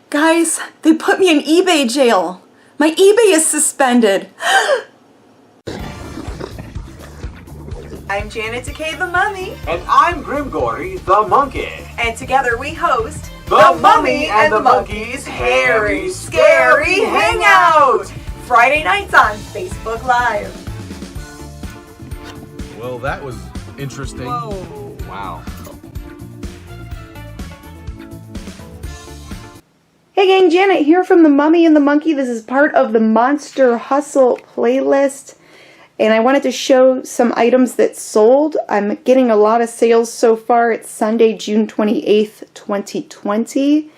Guys, they put me in eBay jail. My eBay is suspended. I'm Janet Decay the Mummy. And I'm Grimm Gorri the Monkey. And together we host The Mummy and the Monkey's Hairy Scary Hangout! Friday nights on Facebook Live. Well, that was interesting. Whoa. Wow. Hey gang, Janet here from The Mummy and the Monkey. This is part of the Monster Hustle playlist. And I wanted to show some items that sold. I'm getting a lot of sales so far. It's Sunday, June 28th, 2020.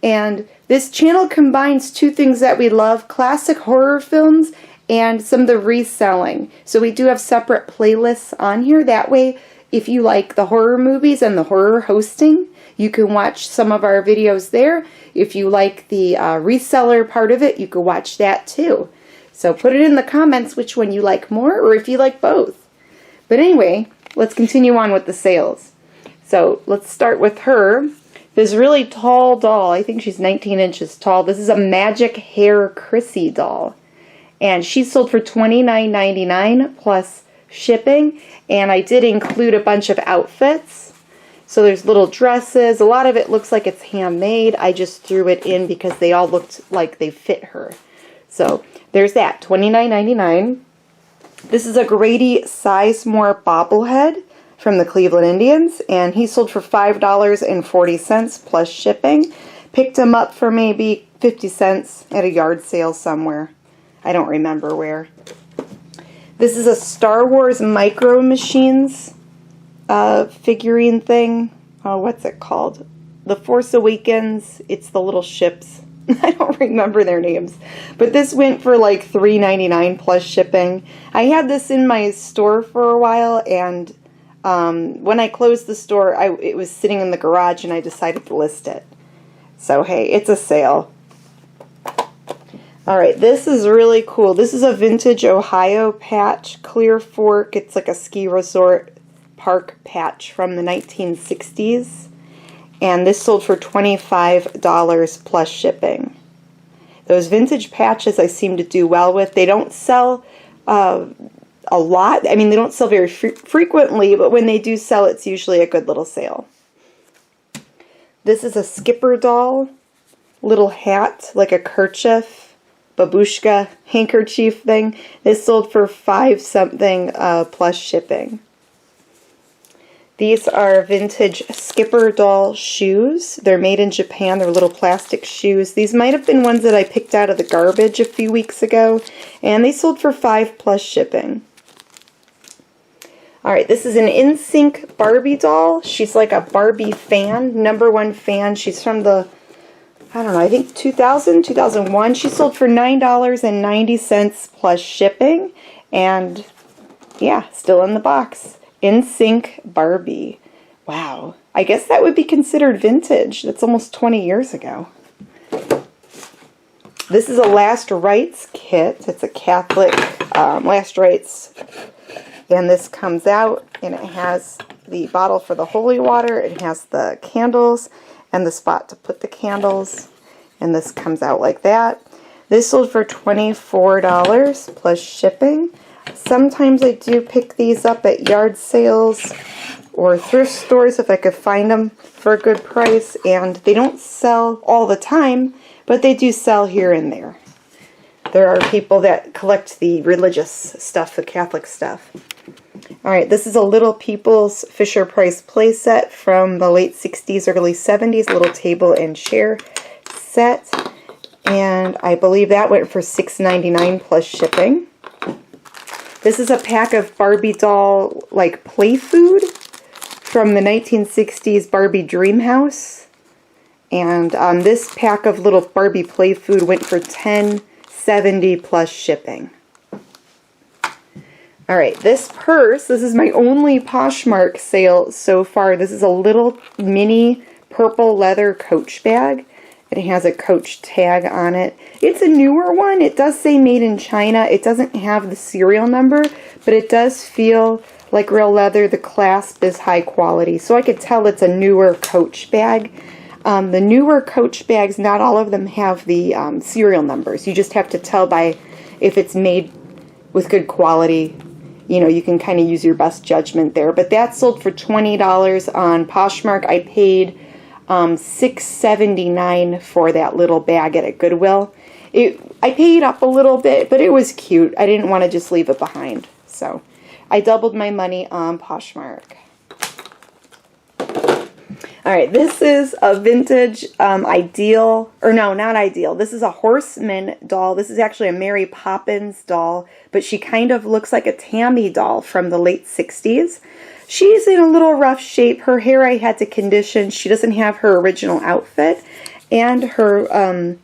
And this channel combines two things that we love, classic horror films and some of the reselling. So we do have separate playlists on here. That way, if you like the horror movies and the horror hosting, you can watch some of our videos there. If you like the reseller part of it, you can watch that too. So put it in the comments which one you like more, or if you like both. But anyway, let's continue on with the sales. So let's start with her. This really tall doll, I think she's 19 inches tall. This is a Magic Hair Chrissy doll. And she sold for $29.99 plus shipping. And I did include a bunch of outfits. So there's little dresses. A lot of it looks like it's handmade. I just threw it in because they all looked like they fit her. So there's that, $29.99. This is a Grady Sizemore bobblehead from the Cleveland Indians, and he sold for $5.40 plus shipping. Picked him up for maybe 50 cents at a yard sale somewhere. I don't remember where. This is a Star Wars Micro Machines figurine thing. Oh, what's it called? The Force Awakens. It's the little ships. I don't remember their names, but this went for like $3.99 plus shipping. I had this in my store for a while, and when I closed the store, it was sitting in the garage, and I decided to list it. So hey, it's a sale. Alright, this is really cool. This is a vintage Ohio patch, Clear Fork. It's like a ski resort park patch from the 1960s. And this sold for $25 plus shipping. Those vintage patches I seem to do well with. They don't sell a lot. I mean, they don't sell very frequently, but when they do sell, it's usually a good little sale. This is a Skipper doll. Little hat, like a kerchief, babushka handkerchief thing. This sold for $5 something plus shipping. These are vintage Skipper doll shoes. They're made in Japan. They're little plastic shoes. These might have been ones that I picked out of the garbage a few weeks ago. And they sold for $5 plus shipping. Alright, this is an Nsync Barbie doll. She's like a Barbie fan, #1 fan. She's from the, I don't know, I think 2000, 2001. She sold for $9.90 plus shipping. And yeah, still in the box. Nsync Barbie. Wow. I guess that would be considered vintage. That's almost 20 years ago. This is a Last Rites kit. It's a Catholic Last Rites. And this comes out and it has the bottle for the holy water. It has the candles and the spot to put the candles. And this comes out like that. This sold for $24 plus shipping. Sometimes I do pick these up at yard sales or thrift stores if I could find them for a good price, and they don't sell all the time, but they do sell here and there. There are people that collect the religious stuff, the Catholic stuff. Alright, this is a Little People's Fisher-Price playset from the late 60s, early 70s, little table and chair set, and I believe that went for $6.99 plus shipping. This is a pack of Barbie doll, like, play food from the 1960s Barbie Dream House. And this pack of little Barbie play food went for $10.70 plus shipping. Alright, this purse, this is my only Poshmark sale so far. This is a little mini purple leather Coach bag. It has a Coach tag on it. It's a newer one. It does say made in China. It doesn't have the serial number, but it does feel like real leather. The clasp is high quality, so I could tell it's a newer Coach bag. The newer Coach bags, not all of them have the serial numbers. You just have to tell by if it's made with good quality. You know, you can kind of use your best judgment there. But that sold for $20 on Poshmark. I paid $6.79 for that little bag at a Goodwill. I paid up a little bit, but it was cute. I didn't want to just leave it behind. So I doubled my money on Poshmark. Alright, this is a vintage Ideal, or no, not Ideal. This is a Horseman doll. This is actually a Mary Poppins doll, but she kind of looks like a Tammy doll from the late 60s. She's in a little rough shape. Her hair I had to condition. She doesn't have her original outfit, and her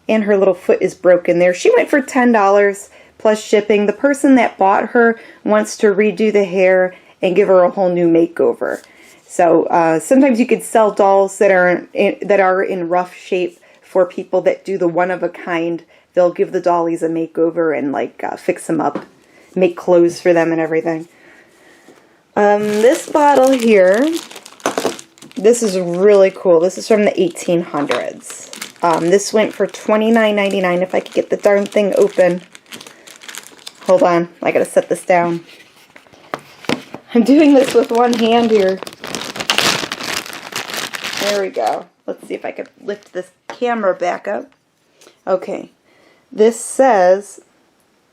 little foot is broken there. She went for $10 plus shipping. The person that bought her wants to redo the hair and give her a whole new makeover. So sometimes you could sell dolls that are in rough shape for people that do the one-of-a-kind. They'll give the dollies a makeover and like fix them up, make clothes for them and everything. This bottle here, this is really cool. This is from the 1800s. This went for $29.99 if I could get the darn thing open. Hold on, I gotta set this down. I'm doing this with one hand here. There we go. Let's see if I can lift this camera back up. Okay. This says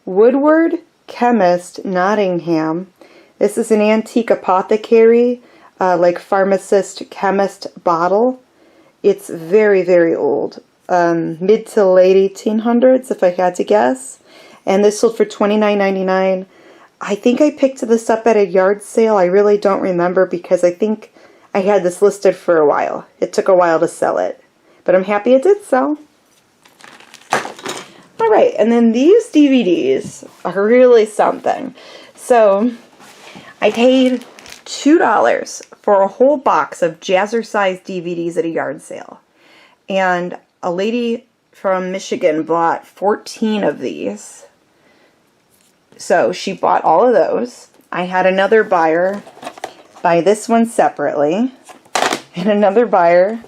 Woodward Chemist Nottingham. This is an antique apothecary, like pharmacist chemist bottle. It's very, very old. Mid to late 1800s, if I had to guess. And this sold for $29.99. I think I picked this up at a yard sale. I really don't remember because I think I had this listed for a while. It took a while to sell it, but I'm happy it did sell. Alright, and then these DVDs are really something. So, I paid $2 for a whole box of Jazzercise DVDs at a yard sale. And a lady from Michigan bought 14 of these. So, she bought all of those. I had another buyer buy this one separately, and another buyer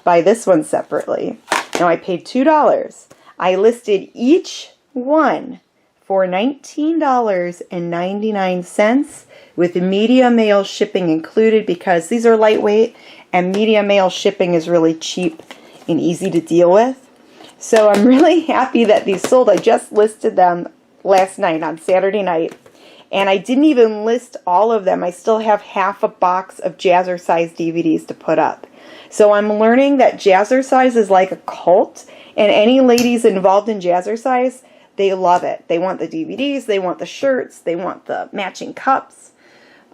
buy this one separately. Now I paid $2. I listed each one for $19.99 with media mail shipping included because these are lightweight and media mail shipping is really cheap and easy to deal with. So I'm really happy that these sold. I just listed them last night on Saturday night. And I didn't even list all of them. I still have half a box of Jazzercise DVDs to put up. So I'm learning that Jazzercise is like a cult. And any ladies involved in Jazzercise, they love it. They want the DVDs, they want the shirts, they want the matching cups.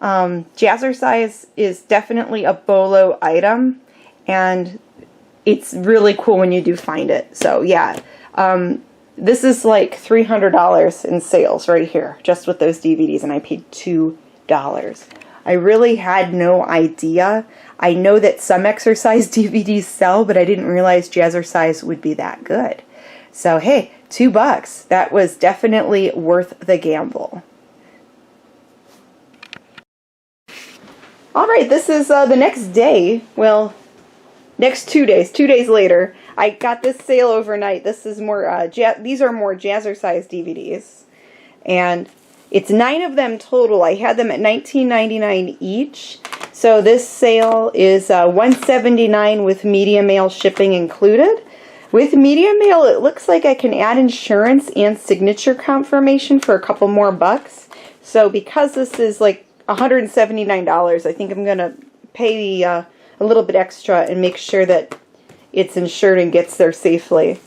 Jazzercise is definitely a BOLO item. And it's really cool when you do find it. So yeah. This is like $300 in sales right here, just with those DVDs, and I paid $2. I really had no idea. I know that some exercise DVDs sell, but I didn't realize Jazzercise would be that good. So hey, $2. That was definitely worth the gamble. Alright, this is the next day. Well, next 2 days. 2 days later. I got this sale overnight. This is more, these are more Jazzercise DVDs. And it's 9 of them total. I had them at $19.99 each. So this sale is $179 with media mail shipping included. With media mail, it looks like I can add insurance and signature confirmation for a couple more bucks. So because this is like $179, I think I'm going to pay a little bit extra and make sure that it's insured and gets there safely.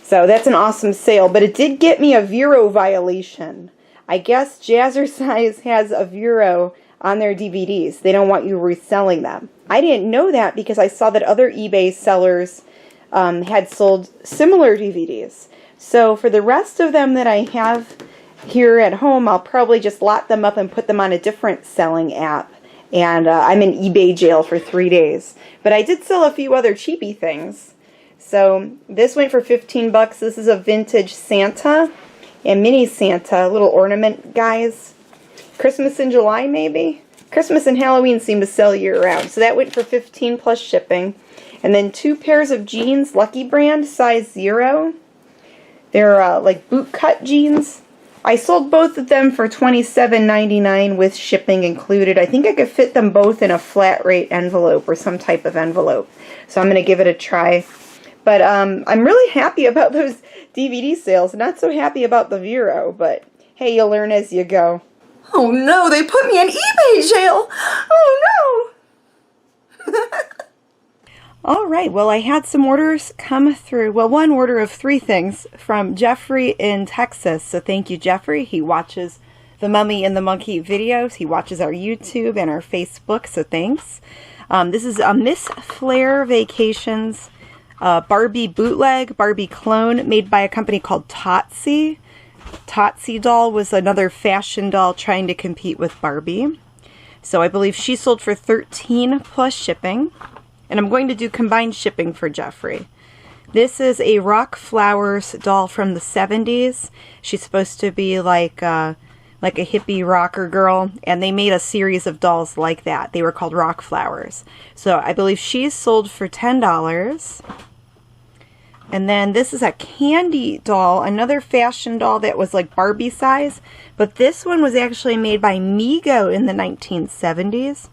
So that's an awesome sale, but it did get me a Vero violation. I guess Jazzercise has a Vero on their DVDs. They don't want you reselling them. I didn't know that because I saw that other eBay sellers had sold similar DVDs. So for the rest of them that I have here at home, I'll probably just lot them up and put them on a different selling app. And I'm in eBay jail for 3 days. But I did sell a few other cheapy things. So this went for 15 bucks. This is a vintage Santa and mini Santa, little ornament guys. Christmas in July maybe? Christmas and Halloween seem to sell year round. So that went for 15 plus shipping. And then 2 pairs of jeans, Lucky Brand, size 0. They're like boot cut jeans. I sold both of them for $27.99 with shipping included. I think I could fit them both in a flat rate envelope or some type of envelope. So I'm going to give it a try. But I'm really happy about those DVD sales. Not so happy about the Vero, but hey, you'll learn as you go. Oh no, they put me in eBay jail! Oh no! Alright, well I had some orders come through. Well, one order of 3 things from Jeffrey in Texas. So thank you, Jeffrey. He watches the Mummy and the Monkey videos. He watches our YouTube and our Facebook, so thanks. This is a Miss Flair Vacations Barbie bootleg, Barbie clone, made by a company called Totsie. Totsie doll was another fashion doll trying to compete with Barbie. So I believe she sold for $13 plus shipping. And I'm going to do combined shipping for Jeffrey. This is a Rock Flowers doll from the 70s. She's supposed to be like a hippie rocker girl, and they made a series of dolls like that. They were called Rock Flowers. So I believe she's sold for $10. And then this is a candy doll, another fashion doll that was like Barbie size, but this one was actually made by Mego in the 1970s.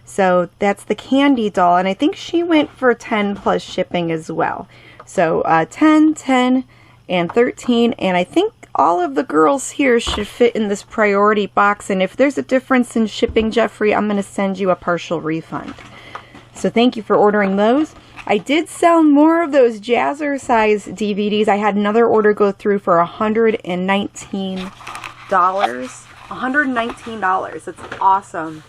So that's the candy doll, and I think she went for 10 plus shipping as well. So 10, 10, and 13, and I think all of the girls here should fit in this priority box, and if there's a difference in shipping, Jeffrey, I'm going to send you a partial refund. So thank you for ordering those. I did sell more of those Jazzercise DVDs. I had another order go through for $119. $119. That's awesome.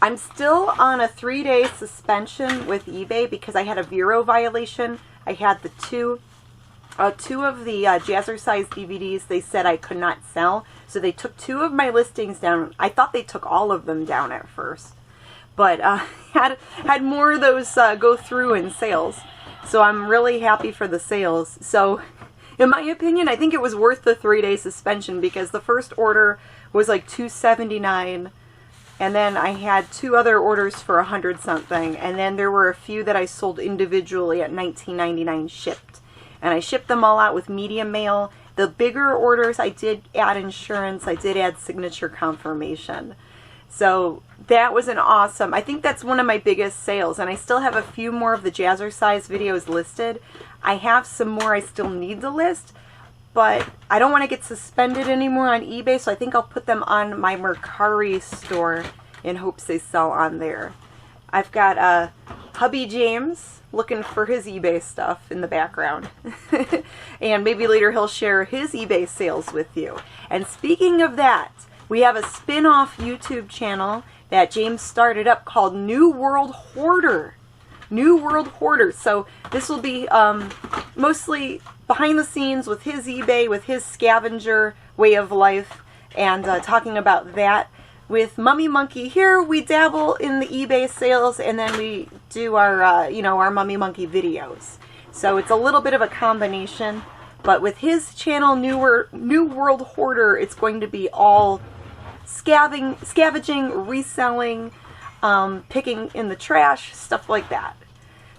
I'm still on a 3-day suspension with eBay because I had a Vero violation. I had the two of the Jazzercise DVDs they said I could not sell. So they took 2 of my listings down. I thought they took all of them down at first. But had more of those go through in sales. So I'm really happy for the sales. So in my opinion, I think it was worth the 3-day suspension because the first order was like $279. And then I had 2 other orders for $100 something, and then there were a few that I sold individually at $19.99 shipped. And I shipped them all out with medium mail. The bigger orders, I did add insurance, I did add signature confirmation. So that was an awesome, I think that's one of my biggest sales, and I still have a few more of the Jazzercise videos listed. I have some more I still need to list, but I don't want to get suspended anymore on eBay, so I think I'll put them on my Mercari store in hopes they sell on there. I've got hubby James looking for his eBay stuff in the background. And maybe later he'll share his eBay sales with you. And speaking of that, we have a spin-off YouTube channel that James started up called New World Hoarder. New World Hoarder. So this will be mostly behind the scenes with his eBay, with his scavenger way of life, and talking about that. With MummyMonkey here, we dabble in the eBay sales, and then we do our, our MummyMonkey videos. So it's a little bit of a combination. But with his channel, New World Hoarder, it's going to be all scavenging, reselling, picking in the trash, stuff like that.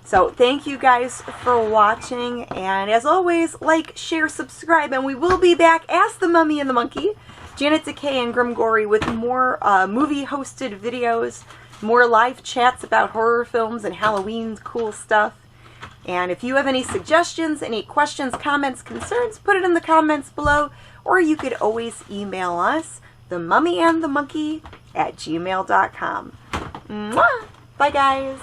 So thank you guys for watching, and as always, like, share, subscribe, and we will be back as the Mummy and the Monkey, Janet, Decay and Grimm Gorri, with more movie-hosted videos, more live chats about horror films and Halloween cool stuff. And if you have any suggestions, any questions, comments, concerns, put it in the comments below, or you could always email us, themummyandthemonkey@gmail.com. Mwah! Bye, guys.